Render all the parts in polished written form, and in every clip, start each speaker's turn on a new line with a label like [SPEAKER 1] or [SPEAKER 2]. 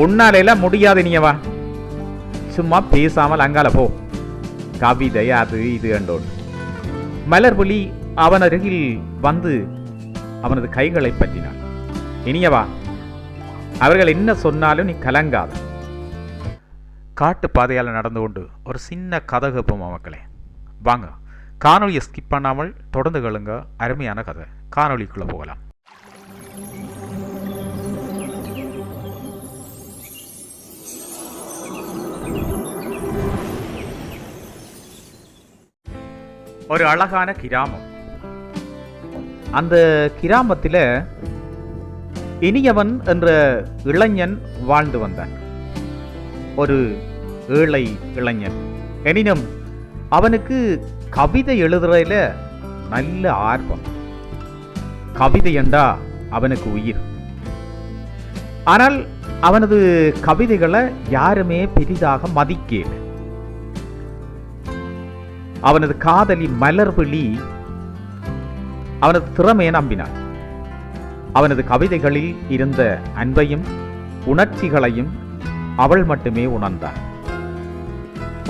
[SPEAKER 1] உன்னால முடியாது, நீவா சும்மா பேசாமல் அங்கால போ. கவிதை அது இது கண்டோன். மலர்விழி அவன் அருகில் வந்து அவனது கைகளை பற்றினான். இனியவா, அவர்கள் என்ன சொன்னாலும் நீ கலங்காத. காட்டு பாதையால் நடந்து கொண்டு ஒரு சின்ன கதை கேட்போம் மக்களே. வாங்க, காணொலியை ஸ்கிப் பண்ணாமல் தொடர்ந்து கேளுங்க. அருமையான கதை. காணொலிக்குள்ள போகலாம். ஒரு அழகான கிராமம். அந்த கிராமத்தில் இனியவன் என்ற இளைஞன் வாழ்ந்து வந்தான். ஒரு ஏழை இளைஞன். எனினும் அவனுக்கு கவிதை எழுதுறதுல நல்ல ஆர்வம். கவிதை என்றா அவனுக்கு உயிர். ஆனால் அவனது கவிதைகளை யாருமே பெரிதாக மதிக்கல. அவனது காதலி மலர்விழி அவனது திறமையை நம்பினான். அவனது கவிதைகளில் இருந்த அன்பையும் உணர்ச்சிகளையும் அவள் மட்டுமே உணர்ந்தாள்.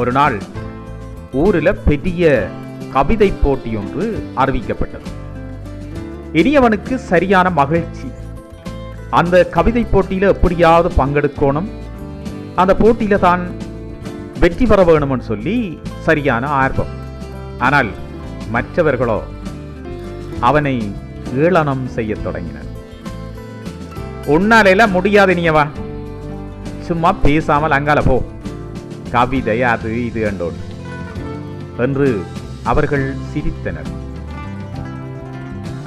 [SPEAKER 1] ஒரு நாள் ஊரில் பெரிய கவிதை போட்டி ஒன்று அறிவிக்கப்பட்டது. இனியவனுக்கு சரியான மகிழ்ச்சி. அந்த கவிதை போட்டியில எப்படியாவது பங்கெடுக்கணும், அந்த போட்டியில தான் வெற்றி பெற வேணும்னு சொல்லி சரியான ஆர்வம். ஆனால் மற்றவர்களோ அவனை ஏளனம் செய்ய தொடங்கினர். உன்னால முடியாது, நீவா சும்மா பேசாமல் அங்கால போ. கவிதை அது இது கண்டோன் என்று அவர்கள் சிரித்தனர்.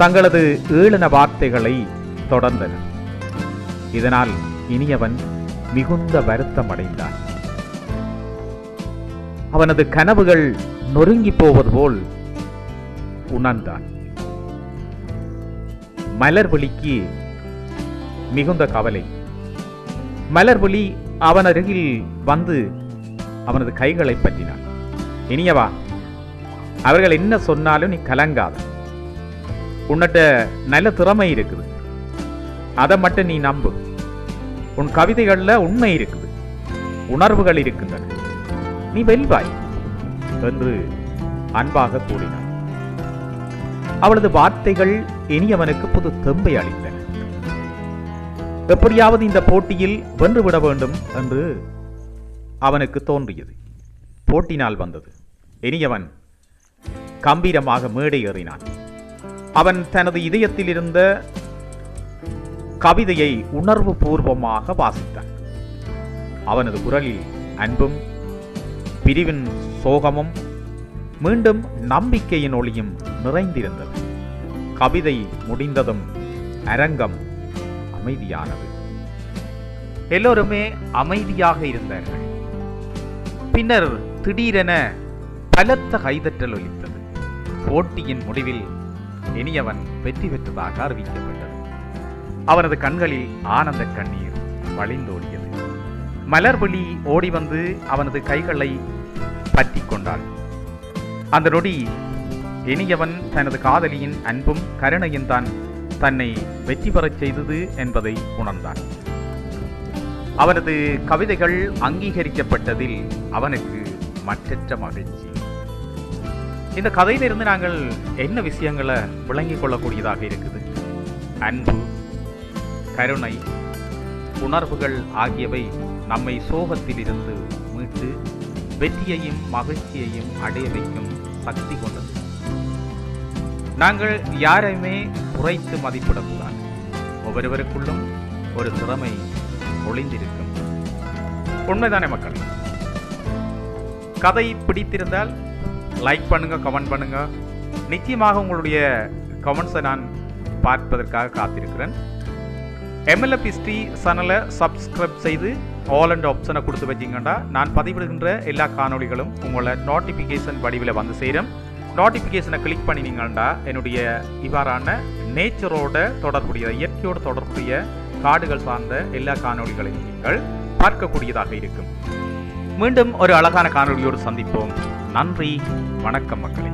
[SPEAKER 1] தங்களது ஏளன வார்த்தைகளை தொடர்ந்தனர். இதனால் இனியவன் மிகுந்த வருத்தம் அடைந்தான். அவனது கனவுகள் நொறுங்கி போவது போல் உணர்ந்தான். மலர்விழிக்கு மிகுந்த கவலை. மலர்விழி அவன் அருகில் வந்து அவனது கைகளை பற்றினான். இனியவா, அவர்கள் என்ன சொன்னாலும் நீ கலங்காத. உன்னிட்ட நல்ல திறமை இருக்குது, அதை மட்டும் நீ நம்பு. உன் கவிதைகள்ல உண்மை இருக்குது, உணர்வுகள் இருக்கின்றன, நீ வெல்வாய் என்று அன்பாக கூறினான். அவளது வார்த்தைகள் இனியவனுக்கு புது தெம்பை அளித்தன. எப்படியாவது இந்த போட்டியில் வென்றுவிட வேண்டும் என்று அவனுக்கு தோன்றியது. போட்டி நாள் வந்தது. இனியவன் கம்பீரமாக மேடை ஏறினான். அவன் தனது இதயத்தில் இருந்த கவிதையை உணர்வு பூர்வமாக வாசித்தான். அவனது குரலில் அன்பும் பிரிவின் சோகமும் மீண்டும் நம்பிக்கையின் ஒளியும் நிறைந்திருந்தது. கவிதை முடிந்ததும் அரங்கம் அமைதியானது. எல்லோருமே அமைதியாக இருந்தார்கள். பின்னர் திடீரென பலத்த கைதட்டல் ஒலித்தது. போட்டியின் முடிவில் இனியவன் வெற்றி பெற்றதாக அறிவிக்கப்பட்டது. அவனது கண்களில் ஆனந்த கண்ணீர் வழிந்தோடியது. மலர்விழி ஓடி வந்து அவனது கைகளை பற்றி கொண்டாள். அந்த நொடி இனியவன் தனது காதலியின் அன்பும் கருணையும் தான் தன்னை வெற்றி பெறச் செய்தது என்பதை உணர்ந்தான். அவனது கவிதைகள் அங்கீகரிக்கப்பட்டதில் அவனுக்கு மற்றற்ற மகிழ்ச்சி. இந்த கதையிலிருந்து நாங்கள் என்ன விஷயங்களை விளங்கிக் கொள்ளக்கூடியதாக இருக்குது? அன்பு, கருணை, உணர்வுகள் ஆகியவை நம்மை சோகத்தில் இருந்து மீட்டு வெற்றியையும் மகிழ்ச்சியையும் அடைய வைக்கும் சக்தி கொண்டது. நாங்கள் யாரையுமே குறைத்து மதிப்பிடக்கூடாது. ஒவ்வொருவருக்குள்ளும் ஒரு திறமை ஒளிந்திருக்கும். உண்மைதானே மக்கள்? கதை பிடித்திருந்தால் லைக் பண்ணுங்க, கமெண்ட் பண்ணுங்க. நிச்சயமாக உங்களுடைய கமெண்ட்ஸை நான் பார்ப்பதற்காக காத்திருக்கிறேன். MLF History சேனலை சப்ஸ்கிரைப் செய்து ஆல் அண்ட் ஆப்ஷனை கொடுத்து வச்சிங்கன்னா நான் பதிவிடுகின்ற எல்லா காணொலிகளும் உங்களை நோட்டிஃபிகேஷன் வடிவில் வந்து சேரும். நோட்டிஃபிகேஷனை கிளிக் பண்ணினீங்கன்னா என்னுடைய இவ்வாறான நேச்சரோட தொடர்புடைய, இயற்கையோடு தொடர்புடைய காடுகள் சார்ந்த எல்லா காணொலிகளையும் நீங்கள் பார்க்கக்கூடியதாக இருக்கும். மீண்டும் ஒரு அழகான காணொலியோடு சந்திப்போம். நன்றி, வணக்கம் மக்களே.